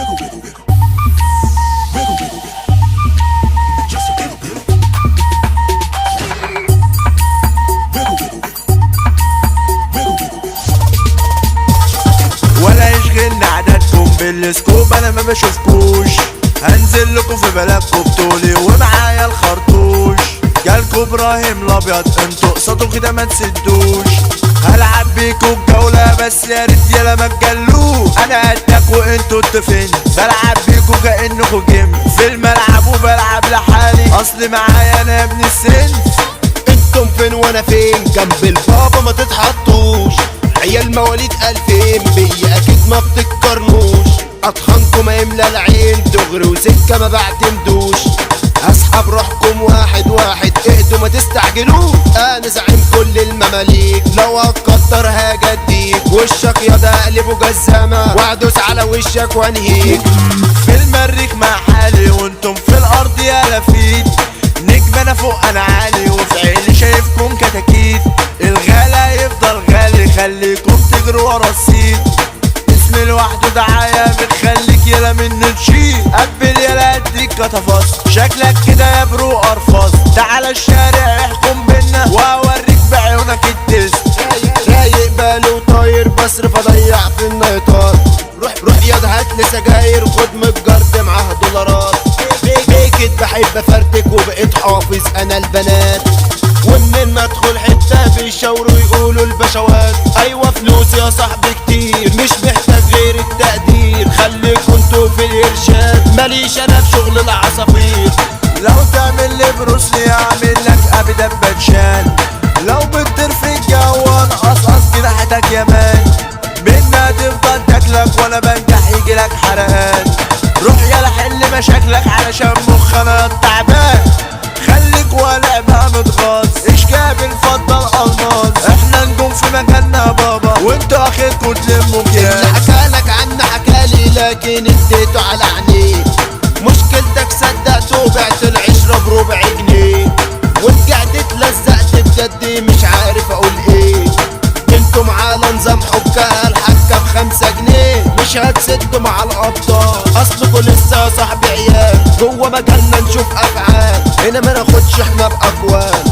ولا يشغلنا عددكم بالسكوب، انا ما بشوفكوش. هنزل لكم في بلدكم بطولي ومعايا الخرطوش. جالكوا ابراهيم الابيض، انتوا قصادوا كده ما تسدوش. هلعب بيكوا الجولة بس يا ريت يلا ما تجلوش. انا قدك وانتوا التفين، بلعب بيكوا كأنكوا جيم في الملعب وبلعب لحالي، اصل معايا انا ابن السن. انتم فين وانا فين؟ جنب البابا ما تتحطوش. عيال مواليد 2000 بيا اكيد ما بتتقارنوش. اطخنكم يملى العين دغري وسكه ما بعتمدوش. اسحب روحكم واحد واحد، اهدوا ما تستعجلوش. انا زعيم كل المماليك، لو هتكتر هاجديك. وشك يا ده اقلبه جزامه وادوس على وشك وانهيك. في المريخ مع حالي وانتم في الارض يا لفيت. نجم انا فوق انا عالي وفي عيني شايفكم كتاكيت. الغلا يفضل غالي خليكم تجروا ورا السيت. اسمي لوحده دعاية بتخليك يلا منه تشيل. قبل يلا اديك كتفاص، شكلك كده يا برو قرفاص. تعالى الشارع يحكم بينا واوريك بعيونك التست. رايق باله طاير بصرف اضيع في النيطات. روح ياض هاتلي سجاير خد من الجرد معاه دولارات. بيكت بحب افرتك وبقيت حافظ انا البنات. ومنين ما ادخل حته بيشاوروا يقولوا البشوات. ايوه فلوس يا صاحبي كتير مش محتاج غير التقدير. خليكوا انتوا في الارشاد ماليش انا في شغل العصافير. لو تعمل لي بروسلي اعمل لك ابي دبتشان. لو بتطير في الجو انقصقص جناحتك يا مان. منا تفضل تاكلك وانا بنجح يجيلك حرقان. روح يلا حل مشاكلك علشان مخ انا تعبان. خليك والع بقى متغاظ، اشجاب الفضة الالماظ. احنا نجوم في مكاننا بابا وانتوا اخركوا تلموا اللي كيان. حكالك عنا حكالي لكن اديته على عينيه. مشكلتك صدقته بعت العشرة بربع جنيه. ورجعت اتلزقت بجد مش عارف اقول ايه. انتم على نظام حكة الحكة ب5 جنيه. مش هتسدوا مع الابطال اصلكوا لسه يا صاحبي عيال. جوه مجالنا نشوف افعال، هنا ما ناخدش احنا باقوال.